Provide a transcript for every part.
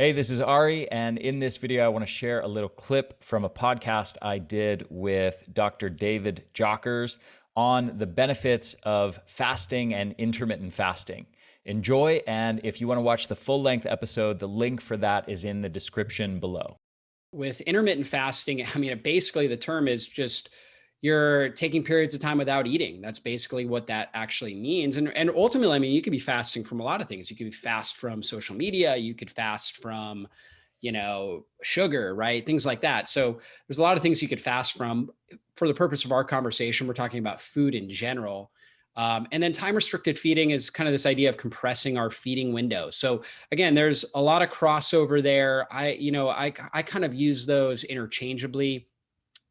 Hey, this is Ari, and in this video, I want to share a little clip from a podcast I did with Dr. David Jockers on the benefits of fasting and intermittent fasting. Enjoy, and if you want to watch the full-length episode, the link for that is in the description below. With intermittent fasting, I mean, basically the term is just you're taking periods of time without eating. That's basically what that actually means. And ultimately, I mean, you could be fasting from a lot of things. You could be fast from social media, you could fast from, sugar, right? Things like that. So there's a lot of things you could fast from. For the purpose of our conversation, we're talking about food in general. And then time restricted feeding is kind of this idea of compressing our feeding window. So again, there's a lot of crossover there. I kind of use those interchangeably.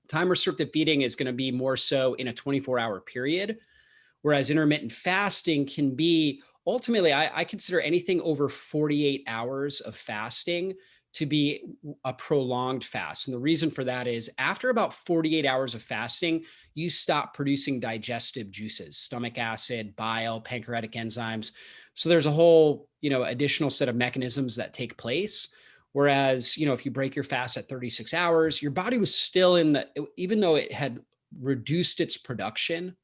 Time restricted feeding is going to be more so in a 24-hour period, whereas intermittent fasting can be ultimately, I consider anything over 48 hours of fasting to be a prolonged fast. And the reason for that is after about 48 hours of fasting, you stop producing digestive juices, stomach acid, bile, pancreatic enzymes. So there's a whole, additional set of mechanisms that take place. Whereas, if you break your fast at 36 hours, your body was still even though it had reduced its production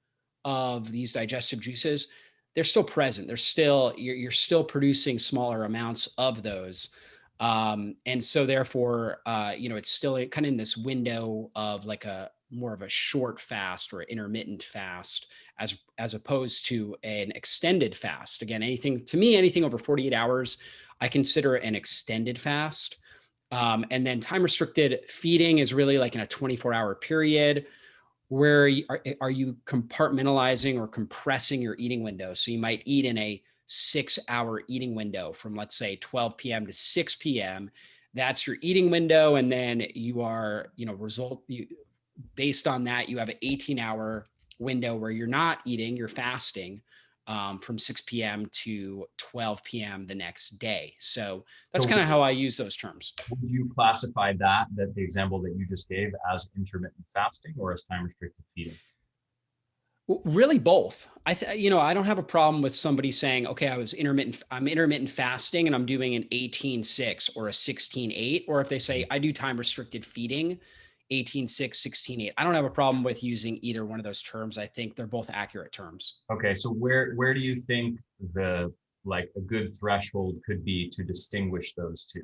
of these digestive juices, they're still present. You're still producing smaller amounts of those. And so therefore, it's still kind of in this window of like a more of a short fast or intermittent fast as opposed to an extended fast. Again, anything over 48 hours, I consider an extended fast. And then time restricted feeding is really like in a 24-hour period where are you compartmentalizing or compressing your eating window? So you might eat in a 6-hour eating window from, let's say, 12 p.m. to 6 p.m. That's your eating window. And then you are, based on that, you have an 18-hour window where you're not eating, you're fasting from 6 p.m. to 12 p.m. the next day. So that's So kind of how I use those terms. would you classify that the example that you just gave as intermittent fasting or as time restricted feeding? Really both. I don't have a problem with somebody saying, okay, I'm intermittent fasting and I'm doing an 18-6 or a 16-8. Or if they say I do time restricted feeding, 18-6, 16-8. I don't have a problem with using either one of those terms. I think they're both accurate terms. Okay, so where do you think the like a good threshold could be to distinguish those two?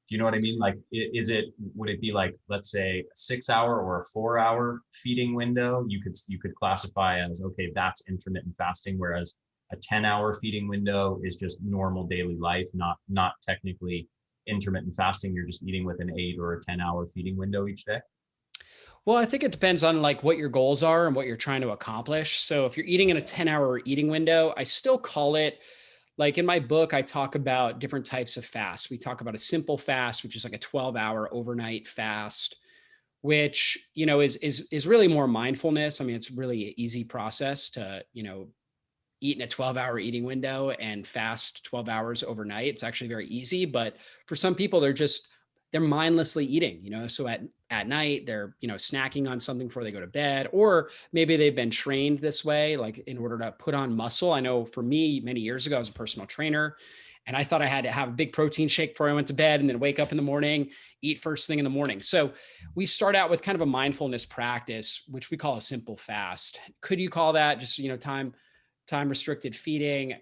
Do you know what I mean? Like, would it be like, let's say, a 6 hour or a 4 hour feeding window? You could classify as, okay, that's intermittent fasting, whereas a 10-hour feeding window is just normal daily life, not technically intermittent fasting. You're just eating with an 8 or a 10-hour feeding window each day. Well, I think it depends on like what your goals are and what you're trying to accomplish. So if you're eating in a 10-hour eating window, I still call it, like in my book, I talk about different types of fasts. We talk about a simple fast, which is like a 12-hour overnight fast, which, is really more mindfulness. I mean, it's really an easy process to, eat in a 12-hour eating window and fast 12 hours overnight. It's actually very easy, but for some people they're mindlessly eating, so at night they're, snacking on something before they go to bed, or maybe they've been trained this way, like in order to put on muscle. I know for me, many years ago, I was a personal trainer and I thought I had to have a big protein shake before I went to bed and then wake up in the morning, eat first thing in the morning. So we start out with kind of a mindfulness practice, which we call a simple fast. Could you call that just, time restricted feeding?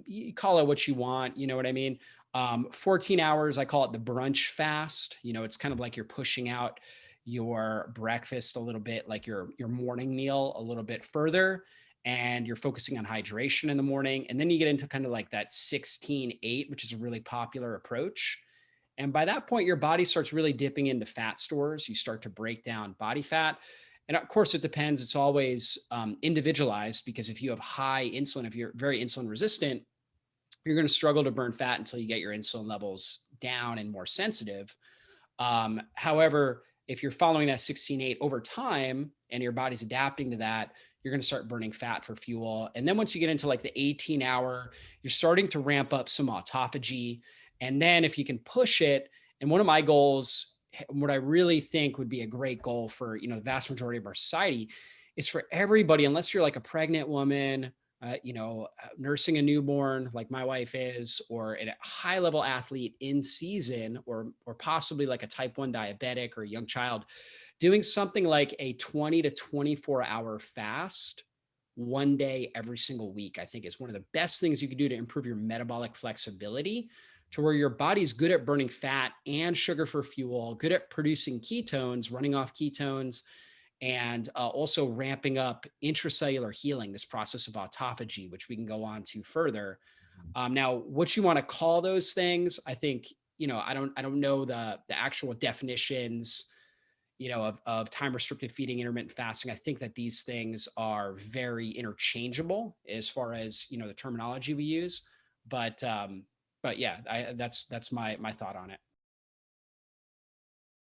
You call it what you want. You know what I mean? 14 hours, I call it the brunch fast. It's kind of like you're pushing out your breakfast a little bit, like your morning meal a little bit further, and you're focusing on hydration in the morning. And then you get into kind of like that 16-8, which is a really popular approach. And by that point, your body starts really dipping into fat stores. You start to break down body fat. And of course, it depends. It's always individualized, because if you have high insulin, if you're very insulin resistant, you're going to struggle to burn fat until you get your insulin levels down and more sensitive. However, if you're following that 16-8 over time and your body's adapting to that, you're going to start burning fat for fuel. And then once you get into like the 18-hour, you're starting to ramp up some autophagy. And then if you can push it, and one of my goals, what I really think would be a great goal for, the vast majority of our society, is for everybody, unless you're like a pregnant woman, nursing a newborn like my wife is, or a high level athlete in season, or possibly like a type 1 diabetic or a young child, doing something like a 20 to 24-hour fast one day every single week, I think is one of the best things you can do to improve your metabolic flexibility, to where your body's good at burning fat and sugar for fuel, good at producing ketones, running off ketones, and also ramping up intracellular healing, this process of autophagy, which we can go on to further. Now, what you want to call those things, I think, I don't know the actual definitions, of time restricted feeding, intermittent fasting. I think that these things are very interchangeable as far as, the terminology we use. But yeah, that's my thought on it.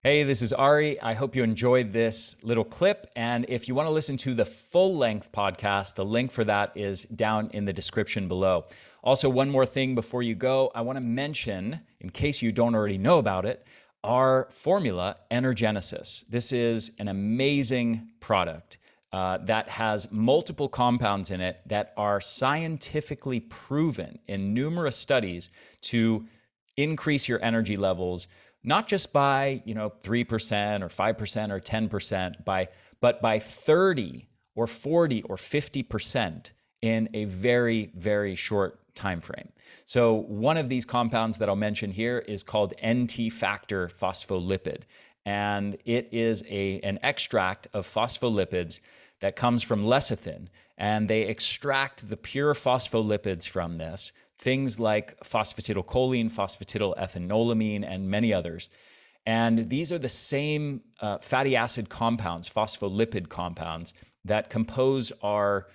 Hey, this is Ari. I hope you enjoyed this little clip. And if you want to listen to the full length podcast, the link for that is down in the description below. Also, one more thing before you go, I want to mention, in case you don't already know about it, our formula, Energenesis. This is an amazing product that has multiple compounds in it that are scientifically proven in numerous studies to increase your energy levels, not just by 3% or 5% or 10%, but by 30 or 40 or 50% in a very, very short time frame. So one of these compounds that I'll mention here is called NT factor phospholipid, and it is an extract of phospholipids that comes from lecithin, and they extract the pure phospholipids from this, things like phosphatidylcholine, phosphatidylethanolamine, and many others. And these are the same fatty acid compounds, phospholipid compounds, that compose our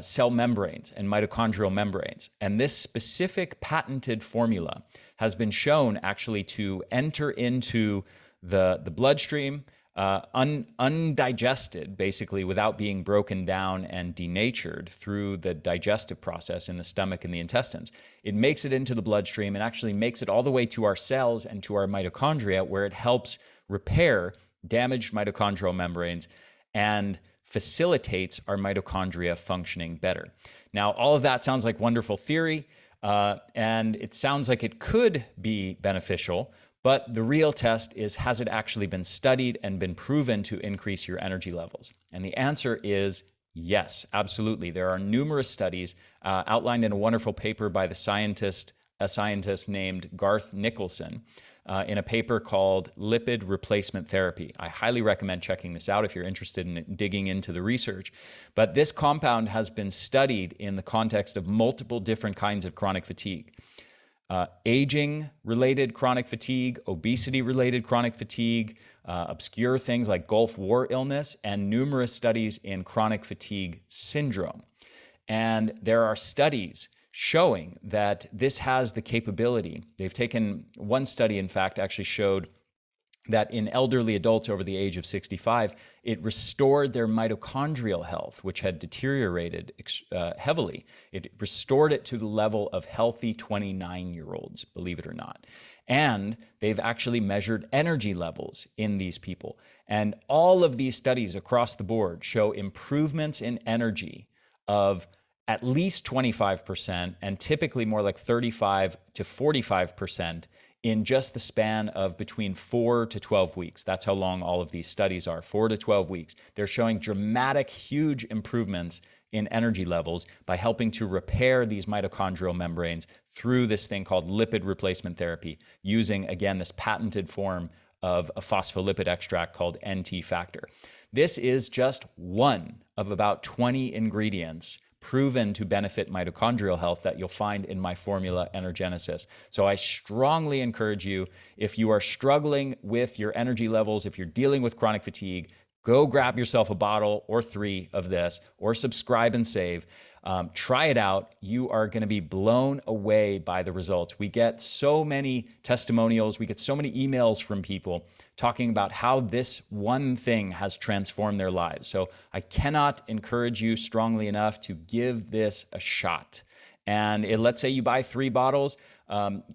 cell membranes and mitochondrial membranes. And this specific patented formula has been shown actually to enter into the bloodstream undigested, basically, without being broken down and denatured through the digestive process in the stomach and the intestines. It makes it into the bloodstream and actually makes it all the way to our cells and to our mitochondria, where it helps repair damaged mitochondrial membranes and facilitates our mitochondria functioning better. Now, all of that sounds like wonderful theory, and it sounds like it could be beneficial, but the real test is, has it actually been studied and been proven to increase your energy levels? And the answer is yes, absolutely. There are numerous studies outlined in a wonderful paper by a scientist named Garth Nicholson, in a paper called Lipid Replacement Therapy. I highly recommend checking this out if you're interested in digging into the research. But this compound has been studied in the context of multiple different kinds of chronic fatigue. Aging-related chronic fatigue, obesity-related chronic fatigue, obscure things like Gulf War illness, and numerous studies in chronic fatigue syndrome. And there are studies showing that this has the capability. They've taken one study, in fact, actually showed that in elderly adults over the age of 65, it restored their mitochondrial health, which had deteriorated heavily. It restored it to the level of healthy 29-year-olds, believe it or not. And they've actually measured energy levels in these people. And all of these studies across the board show improvements in energy of at least 25%, and typically more like 35 to 45% in just the span of between 4 to 12 weeks. That's how long all of these studies are, 4 to 12 weeks. They're showing dramatic, huge improvements in energy levels by helping to repair these mitochondrial membranes through this thing called lipid replacement therapy, using, again, this patented form of a phospholipid extract called NT factor. This is just one of about 20 ingredients proven to benefit mitochondrial health that you'll find in my formula, Energenesis. So I strongly encourage you, if you are struggling with your energy levels, if you're dealing with chronic fatigue, go grab yourself a bottle or 3 of this, or subscribe and save. Try it out. You are going to be blown away by the results. We get so many testimonials. We get so many emails from people talking about how this one thing has transformed their lives. So I cannot encourage you strongly enough to give this a shot. And let's say you buy 3 bottles,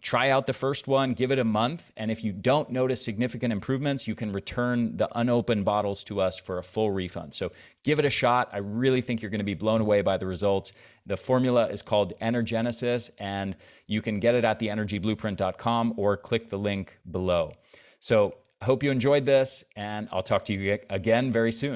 try out the first one, give it a month. And if you don't notice significant improvements, you can return the unopened bottles to us for a full refund. So give it a shot. I really think you're going to be blown away by the results. The formula is called Energenesis, and you can get it at theenergyblueprint.com or click the link below. So I hope you enjoyed this, and I'll talk to you again very soon.